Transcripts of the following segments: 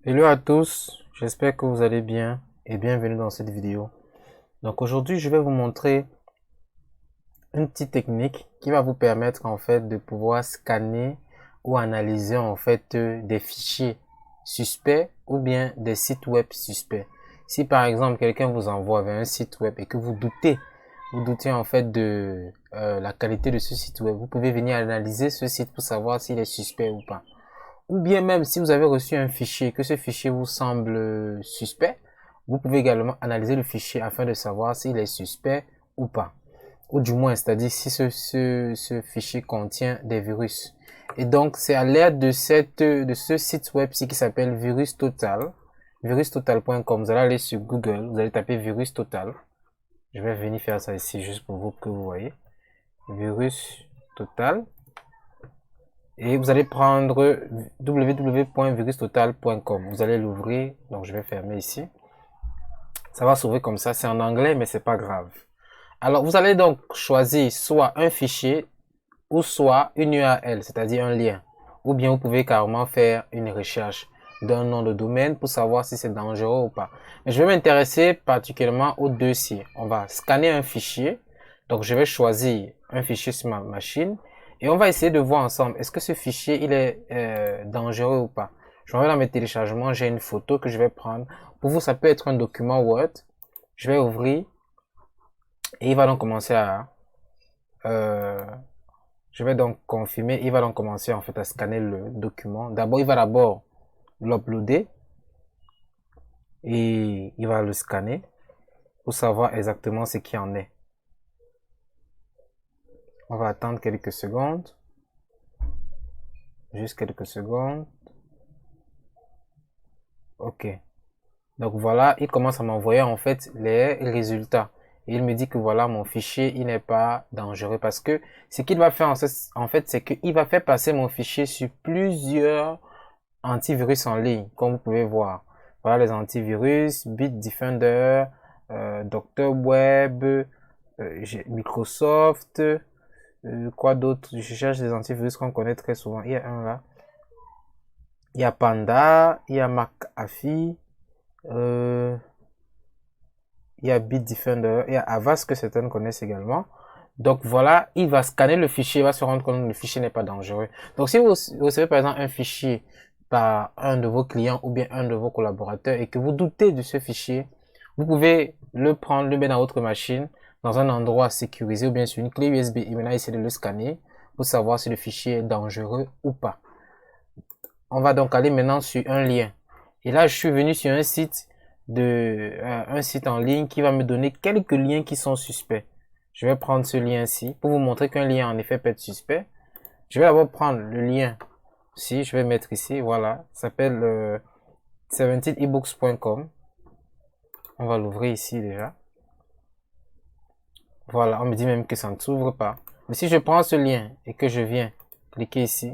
Hello à tous, j'espère que vous allez bien et bienvenue dans cette vidéo. Donc aujourd'hui, je vais vous montrer une petite technique qui va vous permettre en fait de pouvoir scanner ou analyser en fait des fichiers suspects ou bien des sites web suspects. Si par exemple quelqu'un vous envoie vers un site web et que vous doutez en fait de la qualité de ce site web, vous pouvez venir analyser ce site pour savoir s'il est suspect ou pas. Ou bien même si vous avez reçu un fichier, que ce fichier vous semble suspect, vous pouvez également analyser le fichier afin de savoir s'il est suspect ou pas. Ou du moins, c'est-à-dire si ce fichier contient des virus. Et donc, c'est à l'aide de ce site web-ci qui s'appelle Virus Total, virustotal.com. Vous allez aller sur Google, vous allez taper Virus Total. Je vais venir faire ça ici juste pour vous que vous voyez. Virus Total. Et vous allez prendre www.virustotal.com. Vous allez l'ouvrir. Donc, je vais fermer ici. Ça va s'ouvrir comme ça. C'est en anglais, mais c'est pas grave. Alors, vous allez donc choisir soit un fichier ou soit une URL, c'est-à-dire un lien. Ou bien vous pouvez carrément faire une recherche d'un nom de domaine pour savoir si c'est dangereux ou pas. Mais je vais m'intéresser particulièrement aux deux ci. On va scanner un fichier. Donc, je vais choisir un fichier sur ma machine et on va essayer de voir ensemble est-ce que ce fichier il est dangereux ou pas. Je vais dans mes téléchargements, j'ai une photo que je vais prendre. Pour vous, ça peut être un document Word. Je vais ouvrir et il va donc commencer à euh, je vais donc confirmer, il va donc commencer en fait à scanner le document. D'abord, il va d'abord l'uploader et il va le scanner pour savoir exactement ce qui en est. On va attendre quelques secondes, juste quelques secondes. Ok. Donc voilà, il commence à m'envoyer en fait les résultats. Et il me dit que voilà, mon fichier, il n'est pas dangereux parce que ce qu'il va faire en fait, c'est qu'il va faire passer mon fichier sur plusieurs antivirus en ligne, comme vous pouvez voir. Voilà les antivirus, Bitdefender, Dr. Web, Microsoft, quoi d'autre? Je cherche des antivirus qu'on connaît très souvent. Il y a un là. Il y a Panda, il y a McAfee, euh, il y a Bitdefender, il y a Avast que certains connaissent également. Donc voilà, il va scanner le fichier, il va se rendre compte que le fichier n'est pas dangereux. Donc si vous recevez par exemple un fichier par un de vos clients ou bien un de vos collaborateurs et que vous doutez de ce fichier, vous pouvez le prendre, le mettre dans votre machine, dans un endroit sécurisé ou bien sur une clé USB et maintenant essayer de le scanner pour savoir si le fichier est dangereux ou pas. On va donc aller maintenant sur un lien. Et là, je suis venu sur un site en ligne qui va me donner quelques liens qui sont suspects. Je vais prendre ce lien-ci pour vous montrer qu'un lien en effet peut être suspect. Je vais d'abord prendre le lien si je vais mettre ici, voilà, ça s'appelle 17ebooks.com. On va l'ouvrir ici déjà. Voilà, on me dit même que ça ne s'ouvre pas. Mais si je prends ce lien et que je viens cliquer ici,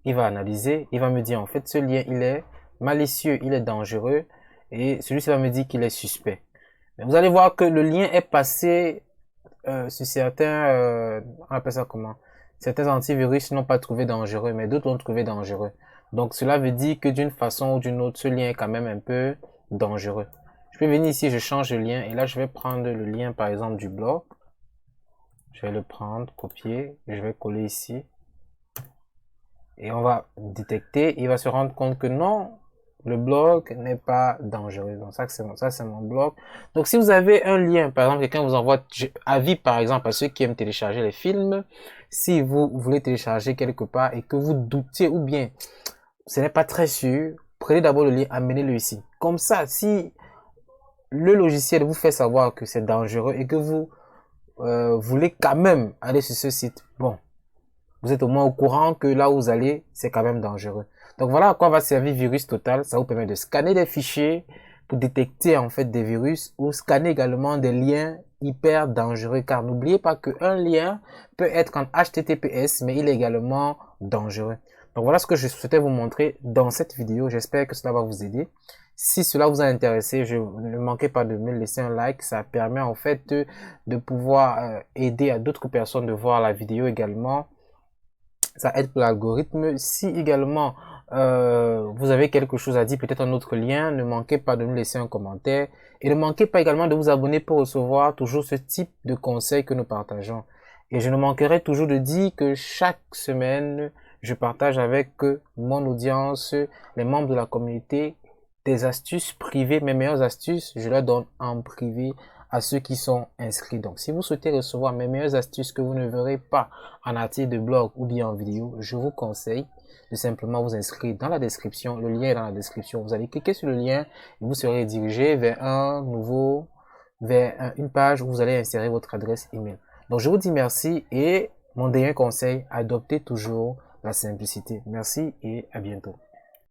il va analyser, il va me dire en fait ce lien il est malicieux, il est dangereux et celui-ci va me dire qu'il est suspect. Mais vous allez voir que le lien est passé sur certains, on appelle ça comment? Certains antivirus n'ont pas trouvé dangereux, mais d'autres l'ont trouvé dangereux. Donc cela veut dire que d'une façon ou d'une autre, ce lien est quand même un peu dangereux. Je peux venir ici, je change de lien et là je vais prendre le lien par exemple du blog. Je vais le prendre, copier, je vais coller ici et on va détecter, il va se rendre compte que non, le blog n'est pas dangereux. Donc ça c'est mon blog. Donc si vous avez un lien, par exemple quelqu'un vous envoie avis par exemple à ceux qui aiment télécharger les films, si vous voulez télécharger quelque part et que vous doutez ou bien ce n'est pas très sûr, prenez d'abord le lien, amenez-le ici. Comme ça, si le logiciel vous fait savoir que c'est dangereux et que vous voulez quand même aller sur ce site, bon, vous êtes au moins au courant que là où vous allez, c'est quand même dangereux. Donc voilà à quoi va servir Virus Total. Ça vous permet de scanner des fichiers pour détecter en fait des virus ou scanner également des liens hyper dangereux. Car n'oubliez pas qu'un lien peut être en HTTPS, mais il est également dangereux. Donc voilà ce que je souhaitais vous montrer dans cette vidéo. J'espère que cela va vous aider. Si cela vous a intéressé, ne manquez pas de me laisser un like. Ça permet en fait de pouvoir aider à d'autres personnes de voir la vidéo également. Ça aide pour l'algorithme. Si également vous avez quelque chose à dire, peut-être un autre lien, ne manquez pas de nous laisser un commentaire et ne manquez pas également de vous abonner pour recevoir toujours ce type de conseils que nous partageons. Et je ne manquerai toujours de dire que chaque semaine, je partage avec mon audience, les membres de la communauté, des astuces privées, mes meilleures astuces, je les donne en privé à ceux qui sont inscrits. Donc, si vous souhaitez recevoir mes meilleures astuces que vous ne verrez pas en article de blog ou bien en vidéo, je vous conseille de simplement vous inscrire dans la description. Le lien est dans la description. Vous allez cliquer sur le lien et vous serez dirigé vers une page où vous allez insérer votre adresse email. Donc, je vous dis merci et mon dernier conseil, adoptez toujours la simplicité. Merci et à bientôt.